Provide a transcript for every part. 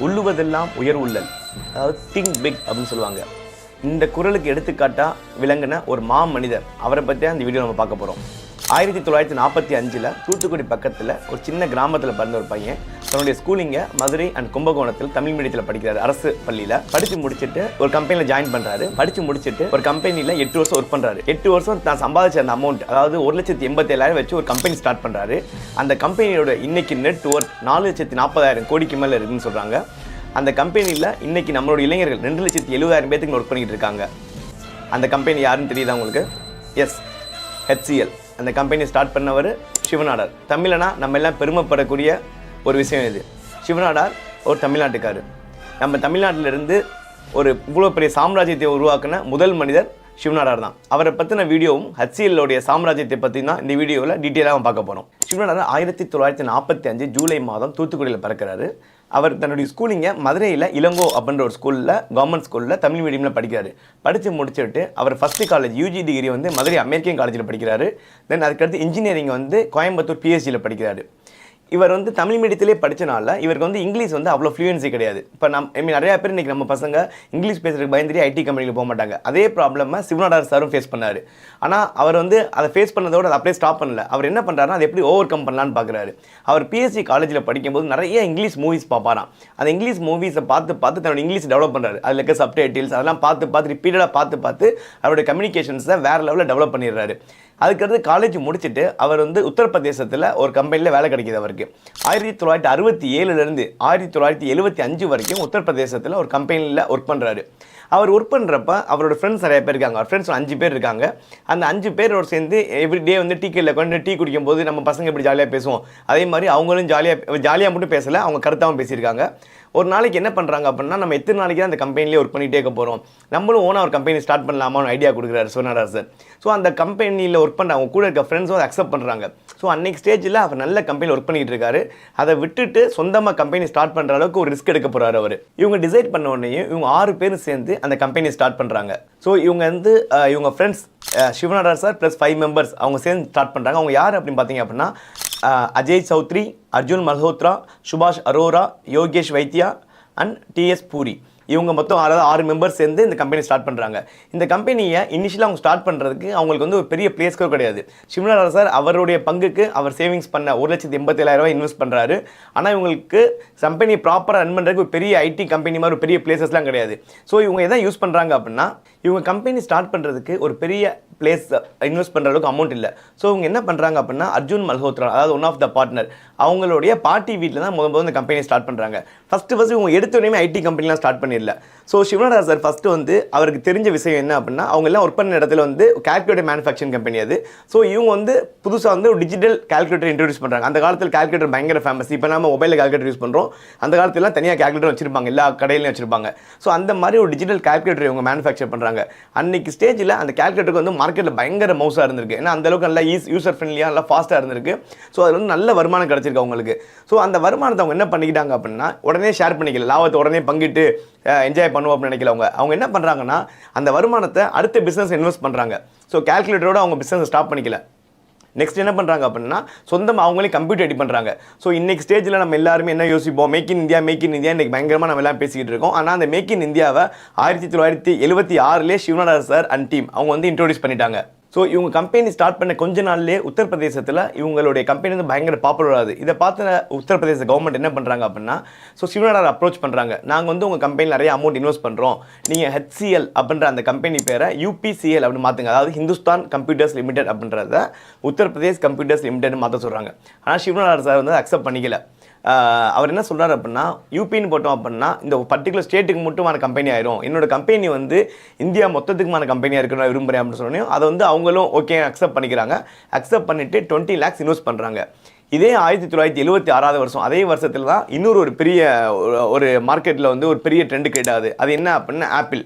உள்ளுவதெல்லாம் உயர் உள்ளல், அதாவது think big அப்படின்னு சொல்லுவாங்க. இந்த குறளுக்கு எடுத்துக்காட்டாக விளங்கின ஒரு மனிதர், அவரை பற்றி அந்த வீடியோ நம்ம பார்க்க போகிறோம். 1945 தூத்துக்குடி பக்கத்தில் ஒரு சின்ன கிராமத்தில் பிறந்த ஒரு பையன் தன்னுடைய ஸ்கூலிங்கை மதுரை அண்ட் கும்பகோணத்தில் தமிழ் மீடியத்தில் படிக்கிறாரு. அரசு பள்ளியில் படித்து முடிச்சுட்டு ஒரு கம்பெனியில் ஜாயின் பண்ணுறாரு. படித்து முடிச்சுட்டு ஒரு கம்பெனியில் 8 வருஷம் ஒர்க் பண்ணுறாரு. 8 வருஷம் தான் சம்பாதிச்ச அந்த அமௌண்ட், அதாவது 1,87,000 வச்சு ஒரு கம்பெனி ஸ்டார்ட் பண்ணுறாரு. அந்த கம்பெனியோட இன்னைக்கு நெட் ஒர்த் 4,40,000 கோடிக்கு மேலே இருக்குன்னு சொல்கிறாங்க. அந்த கம்பெனியில் இன்னைக்கு நம்மளோட இளைஞர்கள் 2,70,000 பேத்துக்கு ஒர்க் பண்ணிக்கிட்டு இருக்காங்க. அந்த கம்பெனி யாருன்னு தெரியுதா உங்களுக்கு? Yes, HCL. அந்த கம்பெனி ஸ்டார்ட் பண்ணவர் சிவநாடார். தமிழனா நம்ம எல்லாம் பெருமைப்படக்கூடிய ஒரு விஷயம் இது. சிவநாடார் ஒரு தமிழ்நாட்டுக்காரர். நம்ம தமிழ்நாட்டிலிருந்து ஒரு இவ்வளோ பெரிய சாம்ராஜ்யத்தை உருவாக்கின முதல் மனிதர் சிவநாடார் தான். அவரை பற்றின வீடியோவும் HCLோடைய சாம்ராஜ்யத்தை பற்றி தான் இந்த வீடியோவில் டீட்டெயிலாக பார்க்க போகிறோம். சிவநாடார் 1945 ஜூலை மாதம் தூத்துக்குடியில் பிறக்கிறாரு. அவர் தன்னுடைய ஸ்கூலிங்கை மதுரையில் இளங்கோ அப்படின்ற ஒரு ஸ்கூலில், கவர்மெண்ட் ஸ்கூலில் தமிழ் மீடியமில் படிக்கிறாரு. படித்து முடிச்சுட்டு அவர் ஃபஸ்ட்டு காலேஜ் UG டிகிரி வந்து மதுரை அமெரிக்கன் காலேஜில் படிக்கிறாரு. தென் அதுக்கடுத்து இன்ஜினியரிங் வந்து கோயம்புத்தூர் PhDயில் படிக்கிறாரு. இவர் வந்து தமிழ் மீடியத்திலே படித்தனால இவருக்கு வந்து இங்கிலீஷ் வந்து அவ்வளோ ஃப்ளூயன்சி கிடையாது. இப்போ நிறையா பேர் இன்றைக்கி நம்ம பசங்க இங்கிலீஷ் பேசுறதுக்கு பயந்துட்டு IT கம்பெனியில் போக மாட்டாங்க. அதே ப்ராப்ளமை சிவநாடார் சாரும் ஃபேஸ் பண்ணார். ஆனால் அவர் வந்து அதை ஃபேஸ் பண்ணதோடு அதை அப்படியே ஸ்டாப் பண்ணல. அவர் என்ன பண்ணுறாருன்னா அதை எப்படி ஓவர் கம் பண்ணலான்னு பார்க்குறாரு. அவர் PhD காலேஜில் படிக்கும்போது நிறைய இங்கிலீஷ் மூவிஸ் பார்ப்பாராம். அந்த இங்கிலீஷ் மூவிஸை பார்த்து தன்னோட இங்கிலீஷ் டெவலப் பண்ணுறாரு. அதில் இருக்க சப்டைட்டில்ஸ் அதெல்லாம் பார்த்து ரிப்பீட்டடாக பார்த்து அவருடைய கம்யூனிகேஷன்ஸை வேறு லெவலில் டெவலப் பண்ணிடுறாரு. அதுக்கடுத்து காலேஜ் முடிச்சுட்டு அவர் வந்து உத்தரப்பிரதேசத்தில் ஒரு கம்பெனியில் வேலை கிடைக்கிது அவருக்கு. 1967 1975 வரைக்கும் உத்தரப்பிரதேசத்தில் ஒரு கம்பெனியில் ஒர்க் பண்ணுறாரு. அவர் ஒர்க் பண்ணுறப்ப அவரோட ஃப்ரெண்ட்ஸ் நிறைய பேர் இருக்காங்க. அவர் ஃப்ரெண்ட்ஸ் 5 பேர் இருக்காங்க. அந்த 5 பேரோட சேர்ந்து எவ்ரிடே வந்து டீக்கெட்டில் கொண்டு டீ குடிக்கும்போது நம்ம பசங்க இப்படி ஜாலியாக பேசுவோம். அதே மாதிரி அவங்களும் ஜாலியாக மட்டும் பேசலை, அவங்க கருத்தாகவும் பேசியிருக்காங்க. ஒரு நாளைக்கு என்ன பண்ணுறாங்க அப்படின்னா, நம்ம எத்தனை நாளைக்கு தான் அந்த கம்பெனிலே ஒர்க் பண்ணிகிட்டே இருக்க போகிறோம், நம்மளும் ஓனாக ஒரு கம்பெனி ஸ்டார்ட் பண்ணலாமான்னு ஐடியா கொடுக்குறாரு சிவநாடார் சார். ஸோ அந்த கம்பெனியில் ஒர்க் பண்ண அவங்க கூட இருக்க ஃப்ரெண்ட்ஸும் அதை அக்செப்ட் பண்ணுறாங்க. ஸோ அன்னைக்கு ஸ்டேஜில் அவர் நல்ல கம்பெனியில் ஒர்க் பண்ணிகிட்டு இருக்காரு. அதை விட்டுட்டு சொந்தமாக கம்பெனி ஸ்டார்ட் பண்ணுற அளவுக்கு ஒரு ரிஸ்க் எடுக்க போகிறாரு அவர். இவங்க டிசைட் பண்ண உடனே இவங்க 6 பேரும் சேர்ந்து அந்த கம்பெனியை ஸ்டார்ட் பண்ணுறாங்க. ஸோ இவங்க வந்து இவங்க friends Shiv Nadar sir plus 5 members அவங்க சேர்ந்து ஸ்டார்ட் பண்ணுறாங்க. அவங்க யார் அப்படின்னு பார்த்தீங்க அப்படின்னா, அஜய் சௌத்ரி, அர்ஜுன் மல்ஹோத்ரா, சுபாஷ் அரோரா, யோகேஷ் வைத்தியா அண்ட் TS பூரி. இவங்க மொத்தம் 6 மெம்பர்ஸ் சேர்ந்து இந்த கம்பெனி ஸ்டார்ட் பண்ணுறாங்க. இந்த கம்பெனியை இனிஷியலாக அவங்க ஸ்டார்ட் பண்ணுறதுக்கு அவங்களுக்கு வந்து ஒரு பெரிய பிளேஸ்க்கோ கிடையாது. சிவநாடார் சார் அவருடைய பங்குக்கு அவர் சேவிங்ஸ் பண்ண 1,87,000 இன்வெஸ்ட் பண்ணுறாரு. ஆனால் இவங்களுக்கு கம்பெனி ப்ராப்பராக ரன் பண்ணுறதுக்கு ஒரு பெரிய IT கம்பெனி மாதிரி ஒரு பெரிய பிளேசஸ்லாம் கிடையாது. ஸோ இவங்க எதை யூஸ் பண்ணுறாங்க அப்படின்னா, இவங்க கம்பெனி ஸ்டார்ட் பண்ணுறதுக்கு ஒரு பெரிய பிளேஸ் இன்வெஸ்ட் பண்ணுற அளவுக்கு அமௌண்ட் இல்லை. ஸோ இவங்க என்ன பண்ணுறாங்க அப்படின்னா, அர்ஜுன் மல்ஹோத்ரா, அதாவது ஒன் ஆஃப் த பார்ட்னர், அவங்களுடைய பாட்டி வீட்டில் தான் முதல் இந்த கம்பெனி ஸ்டார்ட் பண்ணுறாங்க. ஃபஸ்ட்டு இவங்க எடுத்தோடனே IT கம்பெனிலாம் start பண்ணிடல. So Shiv Nadar sir first வந்து அவருக்கு தெரிஞ்ச விஷயம் என்ன அப்படின்னா, அவங்க எல்லாம் ஒர்க் பண்ண இடத்துல வந்து கால்குலேட்டர் மேனுஃபேக்சரிங் கம்பெனி அது. ஸோ இவங்க வந்து புதுசாக வந்து ஒரு டிஜிட்டல் கால்குலேட்டர் இன்ட்ரடியூஸ் பண்ணுறாங்க. அந்த காலத்தில் கால்குலேட்டர் பயங்கர ஃபேமஸ். இப்போ நம்ம மொபைலில் கால்குலேட்டர் யூஸ் பண்ணுறோம். அந்த காலத்துலாம் தனியாக கால்குலேட்டர் வச்சிருப்பாங்க, எல்லா கடையிலையும் வச்சிருப்பாங்க. ஸோ அந்த மாதிரி ஒரு டிஜிட்டல் கால்குலேட்டர் இவங்க மேனுஃபேக்சர் பண்ணுறாங்க. அன்னைக்கு ஸ்டேஜில் அந்த கால்குலேட்டருக்கு வந்து மார்க்கெட்டில் பயங்கர மவுஸாக இருந்திருக்கு. ஏன்னா அந்தளவுக்கு நல்லா யூசர் ஃப்ரெண்ட்லியாக நல்லா ஃபாஸ்ட்டாக இருந்திருக்கு. ஸோ அது வந்து நல்ல வருமானம் கிடச்சிருக்கு அவங்களுக்கு. ஸோ அந்த வருமானத்தை அவங்க என்ன பண்ணிக்கிட்டாங்க அப்படின்னா, உடனே ஷேர் பண்ணிக்கல, லாபத்தை உடனே பங்கிட்டு என்ஜாய் பண்ணுவோம் அப்படின்னு நினைக்கல. அவங்க என்ன பண்ணுறாங்கன்னா, அந்த வருமானத்தை அடுத்த பிஸ்னஸ் இன்வெஸ்ட் பண்ணுறாங்க. ஸோ கால்குலேட்டரோட அவங்க பிஸ்னஸ் ஸ்டாப் பண்ணிக்கல. நெக்ஸ்ட் என்ன பண்ணுறாங்க அப்படின்னா, சொந்தமாக அவங்களே கம்ப்யூட்டர் ரெடி பண்ணுறாங்க. ஸோ இன்றைக்கி ஸ்டேஜில் நம்ம எல்லாருமே என்ன யோசிப்போம், மேக் இன் இந்தியா இன்றைக்கி பயங்கரமாக நம்ம எல்லாம் பேசிக்கிட்டு இருக்கோம். ஆனால் அந்த மேக் இன் இந்தியாவை 1976 சிவநாடார் சார் அண்ட் டீம் அவங்க வந்து இன்ட்ரோடியூஸ் பண்ணிட்டாங்க. ஸோ இவங்க கம்பெனி ஸ்டார்ட் பண்ண கொஞ்ச நாள்லேயே உத்தரப்பிரதேசத்தில் இவங்களுடைய கம்பெனி வந்து பயங்கர பாப்புலர் ஆகுது. இதை பார்த்து உத்தரப்பிரதேச கவர்மெண்ட் என்ன பண்ணுறாங்க அப்படின்னா, ஸோ சிவநாடார் அப்ரோச் பண்ணுறாங்க. நாங்கள் வந்து உங்கள் கம்பெனியில் நிறைய அமௌண்ட் இன்வெஸ்ட் பண்ணுறோம், நீங்கள் HCL அப்படின்ற அந்த கம்பெனி பேரை UPCL அப்படின்னு மாற்றுங்க, அதாவது ஹிந்துஸ்தான் கம்ப்யூட்டர்ஸ் லிமிடெட் அப்படின்றத உத்தரப்பிரதேஷ் கம்ப்யூட்டர்ஸ் லிமிடெட்னு மாற்ற சொல்கிறாங்க. ஆனால் சிவநாடார் சார் வந்து அக்செப்ட் பண்ணிக்கல. அவர் என்ன சொல்கிறார் அப்படின்னா, யூபின்னு போட்டோம் அப்படின்னா இந்த பர்டிகுலர் ஸ்டேட்டுக்கு மட்டுமான கம்பெனி ஆயிரும், என்னோட கம்பெனி வந்து இந்தியா மொத்தத்துக்குமான கம்பெனியாக இருக்குன்னு நான் விரும்புகிறேன் அப்படின்னு சொன்னோம். அதை வந்து அவங்களும் ஓகே அக்செப்ட் பண்ணிக்கிறாங்க. அக்செப்ட் பண்ணிவிட்டு 20 lakhs இன்வெஸ்ட் பண்ணுறாங்க. இதே 1976 அதே வருஷத்தில் தான் இன்னொரு பெரிய ஒரு மார்க்கெட்டில் வந்து ஒரு பெரிய ட்ரெண்ட் கிரியேட் ஆகுது. அது என்ன அப்படின்னா, ஆப்பிள்.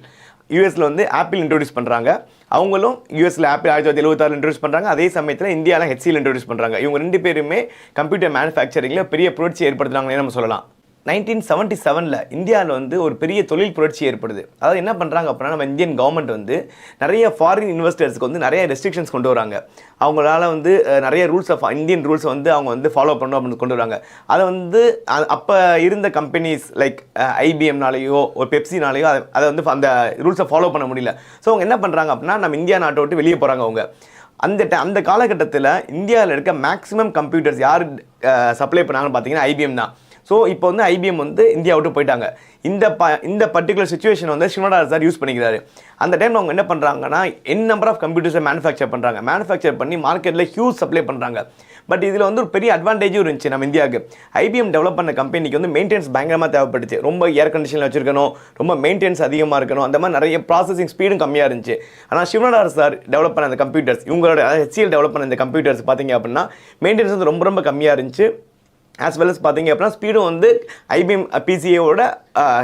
யூஎஸில் வந்து ஆப்பிள் இன்ட்ரோடியூஸ் பண்ணுறாங்க. அவங்களும் யூஎஸில் ஆப்பிள் 1976 இன்ட்ரோடியூஸ் பண்ணுறாங்க. அதே சமயத்தில் இந்தியாவில் HCL இன்ட்ரோடியூஸ் பண்ணுறாங்க. இவங்க 2 பேருமே கம்ப்யூட்டர் மேனுஃபேக்சரிங்கில் பெரிய புரட்சி ஏற்படுத்துகிறாங்கன்னு நம்ம சொல்லலாம். 1977 இந்தியாவில் வந்து ஒரு பெரிய தொழில் புரட்சி ஏற்படுது. அதாவது என்ன பண்ணுறாங்க அப்படின்னா, நம்ம இந்தியன் கவர்மெண்ட் வந்து நிறைய ஃபாரின் இன்வெஸ்டர்ஸ்க்கு வந்து நிறைய ரெஸ்ட்ரிக்ஷன்ஸ் கொண்டு வராங்க. அவங்களால வந்து நிறைய இந்தியன் ரூல்ஸை வந்து அவங்க வந்து ஃபாலோ பண்ணணும் அப்படின்னு கொண்டு வராங்க. அதை வந்து அப்போ இருந்த கம்பெனிஸ் லைக் ஐபிஎம்னாலேயோ ஒரு பெப்சினாலேயோ அதை வந்து அந்த ரூல்ஸை ஃபாலோ பண்ண முடியல. ஸோ அவங்க என்ன பண்ணுறாங்க அப்படின்னா, நம்ம இந்தியா நாட்டை விட்டு வெளியே போகிறாங்க. அவங்க அந்த காலகட்டத்தில் இந்தியாவில் இருக்க மேக்ஸிமம் கம்ப்யூட்டர்ஸ் யார் சப்ளை பண்ணாங்கன்னு பார்த்தீங்கன்னா ஐபிஎம் தான். ஸோ இப்போ வந்து ஐபிஎம் வந்து இந்தியா விட்டு போயிட்டாங்க. இந்த பர்டிகுலர் சுச்சுவேஷன் வந்து சிவநாடார் சார் யூஸ் பண்ணிக்கிறாரு. அந்த டைமில் அவங்க என்ன பண்ணுறாங்கன்னா, நம்பர் ஆஃப் கம்ப்யூட்டர்ஸை மேனுஃபேக்சர் பண்ணி மார்க்கெட்டில் ஹியூஜ் சப்ளை பண்ணுறாங்க. பட் இதில் வந்து ஒரு பெரிய அட்வான்டேஜும் இருந்துச்சு நம்ம இந்தியாவுக்கு. ஐபிஎம் டெவலப் பண்ண கம்பெனிக்கு வந்து மெயின்டெனன்ஸ் பயங்கரமாக தேவைப்பட்டுச்சு. ரொம்ப ஏர் கண்டிஷனில் வச்சிருக்கணும், ரொம்ப மெயின்டெனன்ஸ் அதிகமாக இருக்கணும், அந்த மாதிரி நிறைய ப்ராசஸிங் ஸ்பீடும் கம்மியாக இருந்துச்சு. ஆனால் சிவநாடார் சார் டெவலப் பண்ண அந்த கம்ப்யூட்டர்ஸ், இவங்களோட ஹெச்சிஎல் டெவலப் பண்ண இந்த கம்ப்யூட்டர்ஸ் பார்த்தீங்க அப்படின்னா மெயின்டெனன்ஸ் வந்து ரொம்ப கம்மியாக இருந்துச்சு. ஆஸ் வெல் அஸ் பார்த்தீங்க அப்படின்னா ஸ்பீடும் வந்து ஐபிஎம் பிசிஏவோட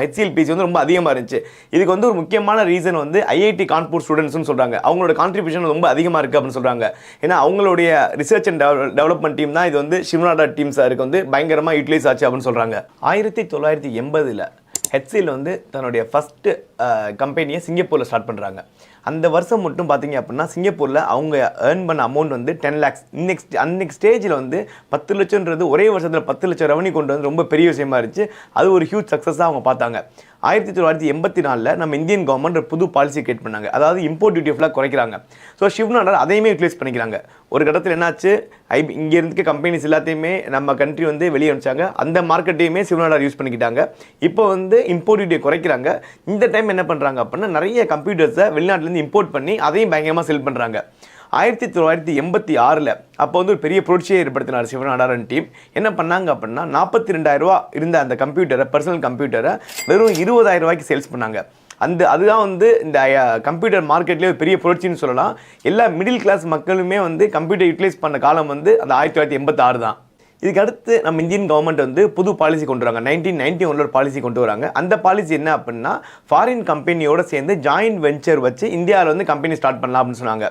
ஹெச்சிஎல் பிசி வந்து ரொம்ப அதிகமாக இருந்துச்சு. இதுக்கு வந்து ஒரு முக்கியமான ரீசன் வந்து ஐஐடி கான்பூர் ஸ்டூடெண்ட்ஸ்னு சொல்கிறாங்க. அவங்களோட கான்ட்ரிபியூஷன் ரொம்ப அதிகமாக இருக்குது அப்படின்னு சொல்கிறாங்க. ஏன்னா அவங்களுடைய ரிசர்ச் அண்ட் டெவலப்மெண்ட் டீம் தான் இது வந்து சிவநாடார் டீம் சாருக்கு வந்து பயங்கரமாக யூட்டிலைஸ் ஆச்சு அப்படின்னு சொல்கிறாங்க. 1980 ஹெச்சிஎல் வந்து தன்னுடைய ஃபஸ்ட்டு கம்பெனியை சிங்கப்பூரில் ஸ்டார்ட் பண்ணுறாங்க. அந்த வருஷம் மட்டும் பார்த்தீங்க அப்படின்னா சிங்கப்பூரில் அவங்க ஏர்ன் பண்ண அமௌண்ட் வந்து 10 lakhs. அன்னைக்கு ஸ்டேஜில் வந்து 10 லட்சம்ன்றது ஒரே வருஷத்தில் 10 லட்சம் ரெவன்யூ கொண்டு வந்து ரொம்ப பெரிய விஷயமா இருந்துச்சு. அது ஒரு ஹியூஜ் சக்ஸஸாக அவங்க பார்த்தாங்க. 1984 நம்ம இந்தியன் கவர்மெண்ட் ஒரு புது பாலிசி கிரியேட் பண்ணாங்க. அதாவது இம்போர்ட் டியூட்டிலாம் குறைக்கிறாங்க. ஸோ சிவநாடார் அதையுமே யூட்டிலைஸ் பண்ணிக்கிறாங்க. ஒரு கட்டத்தில் என்னாச்சு, இங்கே இருக்க கம்பெனிஸ் எல்லாத்தையுமே நம்ம கண்ட்ரி வந்து வெளியே அனுப்பிச்சாங்க. அந்த மார்க்கெட்டையுமே சிவநாடார் யூஸ் பண்ணிக்கிட்டாங்க. இப்போ வந்து இம்போர்ட் டியூட்டியை குறைக்கிறாங்க. இந்த டைம் என்ன பண்ணுறாங்க அப்படின்னா, நிறைய கம்ப்யூட்டர்ஸை வெளிநாட்டிலேருந்து இம்போர்ட் பண்ணி அதையும் பயங்கரமாக செல் பண்ணுறாங்க. 1986 அப்போ வந்து ஒரு பெரிய புரட்சியை ஏற்படுத்தினார் சிவநாடாரன் டீம். என்ன பண்ணாங்க அப்படின்னா, 42,000 ரூபா இருந்த அந்த கம்ப்யூட்டரை, பர்சனல் கம்ப்யூட்டரை வெறும் 20,000 ரூபாய்க்கு சேல்ஸ் பண்ணாங்க. அதுதான் வந்து இந்த கம்ப்யூட்டர் மார்க்கெட்லேயே ஒரு பெரிய புரட்சின்னு சொல்லலாம். எல்லா மிடில் கிளாஸ் மக்களுமே வந்து கம்ப்யூட்டர் யூட்டிலைஸ் பண்ண காலம் வந்து அந்த 1986 தான். இதுக்கு அடுத்து நம்ம இந்தியன் கவர்மெண்ட் வந்து புது பாலிசி கொண்டு வராங்க. 1991 ஒரு பாலிசி கொண்டு வராங்க. அந்த பாலிசி என்ன அப்படின்னா, ஃபாரின் கம்பெனியோட சேர்ந்து ஜாயின்ட் வெஞ்சர் வச்சு இந்தியாவில் வந்து கம்பெனி ஸ்டார்ட் பண்ணலாம் அப்படின்னு சொன்னாங்க.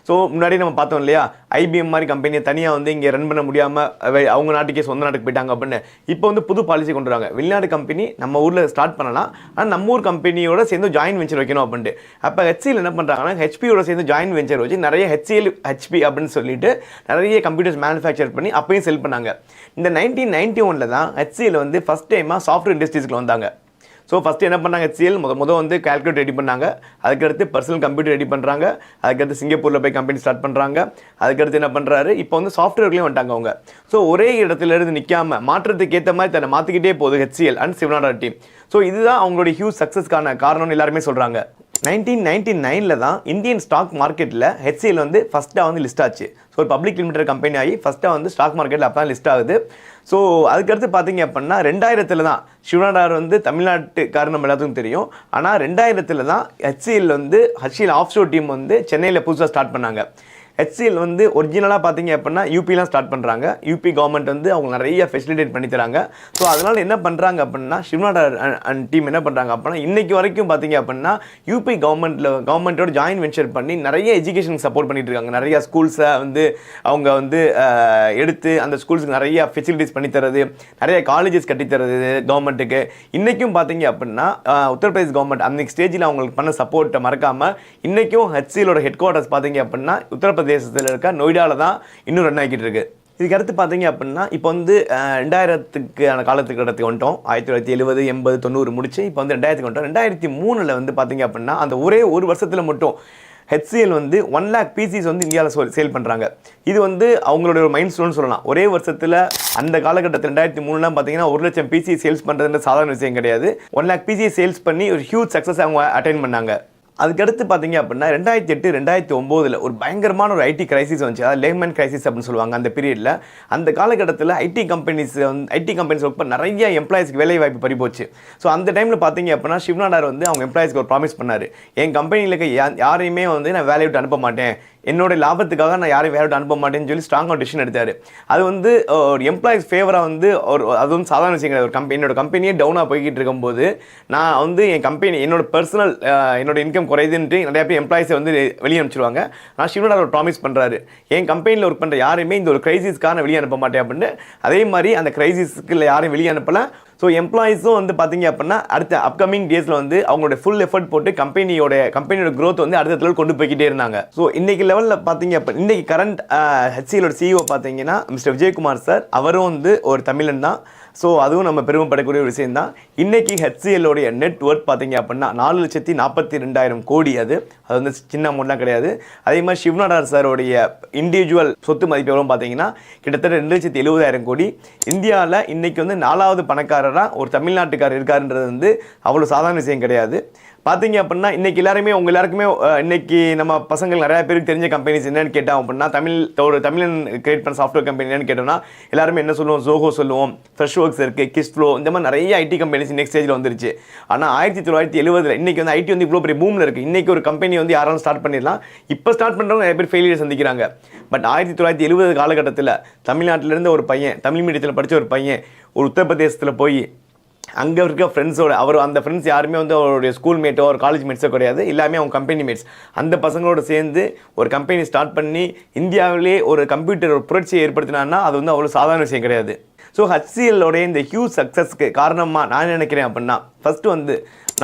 ஸோ முன்னாடி நம்ம பார்த்தோம் இல்லையா, ஐபிஎம் மாதிரி கம்பெனியை தனியாக வந்து இங்கே ரன் பண்ண முடியாமல் அவங்க நாட்டுக்கே சொந்த நாட்டுக்கு போயிட்டாங்க அப்படின்னு. இப்போ வந்து புது பாலிசி கொண்டு வராங்க. வெளிநாடு கம்பெனி நம்ம ஊரில் ஸ்டார்ட் பண்ணலாம், ஆனால் நம்ம ஊர் கம்பெனியோட சேர்ந்து ஜாயின் வெஞ்சர் வைக்கணும் அப்படின்ட்டு. அப்போ ஹெச்சிஎல் என்ன பண்ணுறாங்கன்னா, ஹெச்பியோட சேர்ந்து ஜாயின் வெஞ்சர் வச்சு நிறைய ஹெச்சிஎல் ஹெச்பி அப்படின்னு சொல்லிட்டு நிறைய கம்ப்யூட்டர்ஸ் மேனுஃபேக்சர் பண்ணி அப்பயும் செல் பண்ணாங்க. இந்த 1991 தான் ஹெச்சிஎல் வந்து ஃபஸ்ட் டைமாக சாஃப்ட்வேர் இண்டஸ்ட்ரீஸ்க்கு வந்தாங்க. ஸோ ஃபஸ்ட்டு என்ன பண்ணாங்க, ஹெச்சிஎல் முதல் வந்து கால்குலேட்டர் ரெடி பண்ணாங்க. அதுக்கடுத்து பர்சனல் கம்ப்யூட்டர் ரெடி பண்ணுறாங்க. அதுக்கடுத்து சிங்கப்பூரில் போய் கம்பெனி ஸ்டார்ட் பண்ணுறாங்க. அதுக்கடுத்து என்ன பண்ணுறாரு, இப்போ வந்து சாஃப்ட்வேர்லேயும் வந்துட்டாங்க அவங்க. ஸோ ஒரே இடத்துல இருந்து நிற்காமல் மாற்றத்துக்கு ஏற்ற மாதிரி தன்னை மாற்றிக்கிட்டே போகுது HCL and Shiv Nadar team. So இதுதான் அவங்களுடைய ஹியூஜ் சக்ஸஸ்க்கான காரணம்னு எல்லாருமே சொல்கிறாங்க. 1999 தான் இந்தியன் ஸ்டாக் மார்க்கெட்டில் ஹெச்சிஎல் வந்து ஃபஸ்ட்டாக வந்து லிஸ்ட் ஆச்சு. ஸோ ஒரு பப்ளிக் லிமிடெட் கம்பெனி ஆகி ஃபஸ்ட்டாக வந்து ஸ்டாக் மார்க்கெட்டில் அப்போ தான் லிஸ்ட் ஆகுது. ஸோ அதுக்கடுத்து பார்த்தீங்க அப்படின்னா 2000 தான் சிவநாடார் வந்து தமிழ்நாட்டுக்காரர் நம்ம எல்லாத்துக்கும் தெரியும். ஆனால் 2000 தான் ஹெச்சிஎல் ஆஃப்ஷோர் டீம் வந்து சென்னையில் புதுசாக ஸ்டார்ட் பண்ணாங்க. ஹெச்சிஎல் வந்து ஒரிஜினலாக பார்த்தீங்க அப்படின்னா யூபிலாம் ஸ்டார்ட் பண்ணுறாங்க. யூபி கவர்மெண்ட் வந்து அவங்க நிறைய ஃபெசிலிட்டேட் பண்ணி தராங்க. ஸோ அதனால் என்ன பண்ணுறாங்க அப்படின்னா, சிவநாடார் அண்ட் டீம் என்ன பண்ணுறாங்க அப்படின்னா, இன்றைக்கி வரைக்கும் பார்த்தீங்க அப்படின்னா யூபி கவர்மெண்ட்டோட ஜாயின் வென்ச்சர் பண்ணி நிறைய எஜுகேஷனுக்கு சப்போர்ட் பண்ணிட்டு இருக்காங்க. நிறையா ஸ்கூல்ஸை வந்து அவங்க வந்து எடுத்து அந்த ஸ்கூல்ஸுக்கு நிறைய ஃபெசிலிட்டிஸ் பண்ணித்தரது, நிறைய காலேஜஸ் கட்டித்தரது கவர்மெண்ட்டுக்கு. இன்றைக்கும் பார்த்தீங்க அப்படின்னா உத்தரப்பிரதேஷ் கவர்மெண்ட் அன்றைக்கி ஸ்டேஜில் அவங்களுக்கு பண்ண சப்போர்ட்டை மறக்காமல் இன்றைக்கும் ஹெச்சிஎலோட ஹெட் குவார்ட்டர்ஸ் பார்த்தீங்க அப்படின்னா உத்தரப்பிரதேசத்தில் இருக்க நொய்டாவில் தான் இன்னும் ரன் ஆகிட்டு இருக்கு. இதுக்கு அடுத்து பார்த்தீங்க அப்படின்னா, இப்போ வந்து 2000க்கான காலத்துக்கு வந்துட்டோம். 1970, 80, 90 முடிச்சு இப்போ வந்து 2000 வந்துட்டோம். 2003 வந்து பார்த்தீங்க அப்படின்னா அந்த ஒரே ஒரு வருஷத்தில் மட்டும் ஹெச்சிஎல் வந்து 1 lakh PCs வந்து இந்தியாவில் சேல் பண்ணுறாங்க. இது வந்து அவங்களோட ஒரு மைண்ட் ஸ்டோன் சொல்லலாம். ஒரே வருஷத்தில் அந்த காலகட்டத்தில் 2003 பார்த்தீங்கன்னா 1 லட்சம் PC சேல்ஸ் பண்ணுறதுன்ற சாதாரண விஷயம் கிடையாது. 1 lakh PC சேல்ஸ் பண்ணி ஒரு ஹியூஜ் சக்ஸஸ் அவங்க அட்டைன் பண்ணாங்க. அதுக்கடுத்து பார்த்தீங்க அப்படின்னா 2008, 2009 ஒரு பயங்கரமான ஒரு ஐடி கிரைசிஸ் வந்துச்சு. அதாவது லேமன் கிரைசிஸ் அப்படின்னு சொல்லுவாங்க. அந்த பீரியடில் அந்த காலகட்டத்தில் ஐடி கம்பெனிஸ் ஒர்க் பண்ண நிறைய எம்ப்ளாயிஸ்க்கு வேலை வாய்ப்பு பறிபோச்சு. ஸோ அந்த டைமில் பார்த்தீங்க அப்படின்னா சிவநாடார் வந்து அவங்க எம்ப்ளாயிஸ்க்கு ஒரு ப்ராமிஸ் பண்ணார், என் கம்பெனியில் யாரையுமே வந்து நான் வேலையை விட்டு அனுப்ப மாட்டேன், என்னோட லாபத்துக்காக நான் யாரையும் வேலை அனுப்ப மாட்டேன்னு சொல்லி ஸ்ட்ராங்காக டிசிஷன் எடுத்தார். அது வந்து ஒரு எம்ப்ளாயிஸ் ஃபேவராக வந்து அது வந்து சாதாரண விஷயம் கிடையாது. ஒரு என்னோட கம்பெனியே டவுனாக போய்கிட்டு இருக்கும்போது நான் வந்து என் கம்பெனி என்னோட இன்கம் குறையுதுன்ட்டு நிறைய பேர் எம்ப்ளாயிஸை வந்து வெளியே அனுப்பிச்சிருவாங்க. நான் சிவநாடார் ஒரு ப்ராமிஸ் பண்ணுறாரு, என் கம்பெனியில் ஒர்க் பண்ணுற யாரையுமே இந்த ஒரு கிரைசிஸ்க்கான வெளியே அனுப்ப மாட்டேன் அப்படின்னு. அதே மாதிரி அந்த கிரைசிஸ்க்கு யாரையும் வெளியே அனுப்பலை. ஸோ எம்ப்ளாயிஸும் வந்து பார்த்தீங்க அப்படின்னா அடுத்த அப்கமிங் டேஸில் வந்து அவங்களோட ஃபுல் எஃபர்ட் போட்டு கம்பெனியோட க்ரோத் வந்து அடுத்த லெவல் கொண்டு போய்கிட்டே இருந்தாங்க. ஸோ இன்னைக்கு லெவலில் பார்த்தீங்க அப்படின்னா இன்னைக்கு கரண்ட் HCLோட CEO பார்த்தீங்கன்னா மிஸ்டர் விஜயகுமார் சார், அவரும் வந்து ஒரு தமிழன் தான். ஸோ அதுவும் நம்ம பெருமைப்படக்கூடிய ஒரு விஷயம் தான். இன்றைக்கி HCLோடைய நெட் ஒர்த் பார்த்தீங்க அப்படின்னா 4,42,000 கோடி. அது வந்து சின்ன அமௌண்ட்லாம் கிடையாது. அதே மாதிரி சிவநாடார் சாரோடைய இண்டிவிஜுவல் சொத்து மதிப்பு எவ்வளோ பார்த்தீங்கன்னா கிட்டத்தட்ட 2,70,000 கோடி. இந்தியாவில் இன்றைக்கி வந்து 4வது பணக்காரராக ஒரு தமிழ்நாட்டுக்காரர் இருக்காருன்றது வந்து அவ்வளோ சாதாரண விஷயம் கிடையாது. பார்த்தீங்க அப்படின்னா இன்றைக்கி எல்லாருக்குமே இன்றைக்கி நம்ம பசங்கள் நிறையா பேருக்கு தெரிஞ்ச கம்பெனிஸ் என்னென்னு கேட்டோம் அப்படின்னா ஒரு தமிழன் கிரியேட் பண்ண சாஃப்ட்வேர் கம்பெனி என்னென்னு கேட்டோம்னா எல்லாருமே என்ன சொல்லுவோம், ஜோஹோ சொல்லுவோம், ஃப்ரெஷ் ஒர்க்ஸ் இருக்குது, கிஸ்ஃப்ளோ, இந்த மாதிரி நிறைய ஐடி கம்பெனிஸ் நெக்ஸ்ட் ஸ்டேஜில் வந்துருச்சு. ஆனால் 1970 இன்றைக்கி வந்து ஐடி வந்து இவ்வளோ பெரிய பூமில் இருக்குது. இன்றைக்கி ஒரு கம்பெனி வந்து யாராலும் ஸ்டார்ட் பண்ணிடலாம். இப்போ ஸ்டார்ட் பண்ணுறவங்க நிறைய பேர் ஃபெயிலியர் சந்திக்கிறாங்க. பட் 1970 காலகட்டத்தில் தமிழ்நாட்டிலேருந்து ஒரு பையன், தமிழ் மீடியத்தில் படித்த ஒரு பையன் ஒரு உத்தரப்பிரதேசத்தில் போய் அங்கே இருக்க ஃப்ரெண்ட்ஸோட அந்த ஃப்ரெண்ட்ஸ் யாருமே வந்து அவருடைய ஸ்கூல் மேட்டோ ஒரு காலேஜ் மேட்ஸோ கிடையாது, எல்லாமே அவங்க கம்பெனி மேட்ஸ். அந்த பசங்களோட சேர்ந்து ஒரு கம்பெனி ஸ்டார்ட் பண்ணி இந்தியாவிலே ஒரு கம்ப்யூட்டர் ஒரு புரட்சியை ஏற்படுத்தினான்னா அது வந்து அவ்வளோ சாதாரண விஷயம் கிடையாது. ஸோ HCLோடைய இந்த ஹியூஜ் சக்ஸஸ்க்கு காரணமாக நான் நினைக்கிறேன் அப்படின்னா ஃபஸ்ட்டு வந்து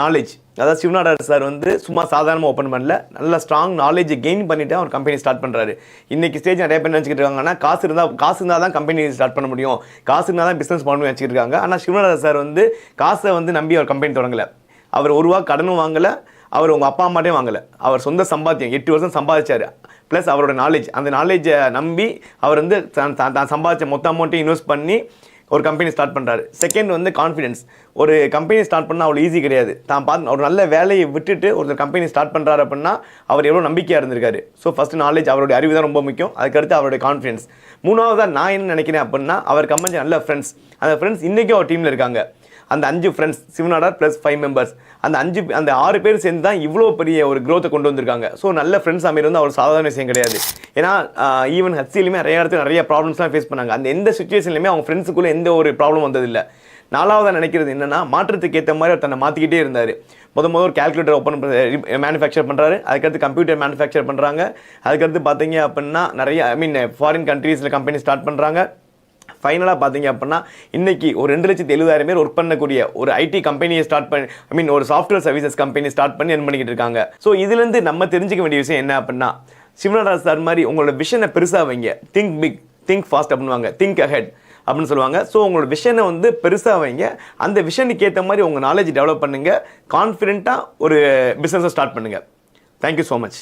நாலேஜ். அதாவது சிவநாடார் சார் வந்து சும்மா சாதாரணமாக ஓப்பன் பண்ணல, நல்ல ஸ்ட்ராங் நாலேஜ் கெயின் பண்ணிவிட்டு அவர் கம்பெனி ஸ்டார்ட் பண்ணுறாரு. இன்றைக்கி ஸ்டேஜ் நிறைய பேர் நினச்சிக்கிட்டு இருக்காங்கன்னா காசு இருந்தால் தான் கம்பெனி ஸ்டார்ட் பண்ண முடியும், காசு இருந்தால் தான் பிஸ்னஸ் பண்ண நினச்சிக்கிட்டு இருக்காங்க. ஆனால் சிவநாடார் சார் வந்து காசை வந்து நம்பி அவர் கம்பெனி தொடங்கலை. அவர் ஒரு ரூபா கடனும் வாங்கலை, அவர் உங்கள் அப்பா அம்மாட்டையும் வாங்கலை. அவர் சொந்த சம்பாத்தியம் 8 வருஷம் சம்பாதிச்சார். ப்ளஸ் அவரோட நாலேஜ், அந்த நாலேஜை நம்பி அவர் வந்து தான் சம்பாதிச்ச மொத்த அமௌண்ட்டையும் இன்வெஸ்ட் பண்ணி ஒரு கம்பெனி ஸ்டார்ட் பண்ணுறாரு. செகண்ட் வந்து கான்ஃபிடன்ஸ். ஒரு கம்பெனி ஸ்டார்ட் பண்ணால் அவ்வளோ ஈஸி கிடையாது. ஒரு நல்ல வேலையை விட்டுட்டு ஒரு கம்பெனி ஸ்டார்ட் பண்ணுறாரு அப்படின்னா அவர் எவ்வளோ நம்பிக்கையாக இருந்திருக்காரு. ஸோ ஃபஸ்ட்டு நாலேஜ், அவருடைய அறிவு தான் ரொம்ப முக்கியம். அதுக்கடுத்து அவருடைய கான்ஃபிடன்ஸ். மூணாவதாக நான் என்ன நினைக்கிறேன் அப்படின்னா அவருக்கு அமைஞ்ச நல்ல ஃப்ரெண்ட்ஸ். அந்த ஃப்ரெண்ட்ஸ் இன்றைக்கும் அவர் டீமில் இருக்காங்க. அந்த 5 ஃப்ரெண்ட்ஸ், சிவநாடார் ப்ளஸ் 5 மெம்பர்ஸ், அந்த 6 பேர் சேர்ந்து தான் இவ்வளோ பெரிய ஒரு க்ரோத்தை கொண்டு வந்திருக்காங்க. ஸோ நல்ல ஃப்ரெண்ட்ஸ் அமைகிறது வந்து அவ்வளோ சாதாரண விஷயம் கிடையாது. ஏன்னா ஈவன் HCLமே நிறைய இடத்துல நிறைய ப்ராப்ளம்ஸ்லாம் ஃபேஸ் பண்ணாங்க. அந்த எந்த சுச்சுவேஷன்லையுமே அவங்க ஃப்ரெண்ட்ஸுக்குள்ளே எந்த ஒரு ப்ராப்ளம் வந்ததில்லை. 4வதாக நினைக்கிறது என்னென்னா மாற்றத்துக்கு ஏற்ற மாதிரி அவர் தன்னை மாற்றிக்கிட்டே இருந்தார். முதல் ஒரு கேல்குலேட்டர் ஓப்பன் மேனுஃபேக்சர் பண்ணுறாரு. அதுக்கடுத்து கம்ப்யூட்டர் மேனுஃபேக்சர் பண்ணுறாங்க. அதுக்கடுத்து பார்த்தீங்க அப்படின்னா நிறைய ஃபாரின் கண்ட்ரீஸில் கம்பெனி ஸ்டார்ட் பண்ணுறாங்க. ஃபைனலாக பார்த்தீங்க அப்படின்னா இன்றைக்கி ஒரு 2,70,000 பேர் ஒர்க் பண்ணக்கூடிய ஒரு ஐடி கம்பெனியை ஸ்டார்ட் பண்ணி ஒரு சாஃப்ட்வேர் சர்வீசஸ் கம்பெனி ஸ்டார்ட் பண்ணி ரன் பண்ணிக்கிட்டு இருக்காங்க. ஸோ இதுலேருந்து நம்ம தெரிஞ்சிக்க வேண்டிய விஷயம் என்ன அப்படின்னா சிவநாடார் சார் மாதிரி உங்களோட விஷனை பெருசாக வைங்க. திங்க் பிக், திங்க் ஃபாஸ்ட் அப்படின்வாங்க, திங்க் அஹெட் அப்படின்னு சொல்லுவாங்க. ஸோ உங்களோட விஷனை வந்து பெருசாக வைங்க. அந்த விஷனுக்கு ஏற்ற மாதிரி உங்கள் நாலேஜ் டெவலப் பண்ணுங்கள். கான்ஃபிடென்ட்டாக ஒரு பிஸ்னஸை ஸ்டார்ட் பண்ணுங்கள். Thank you so much.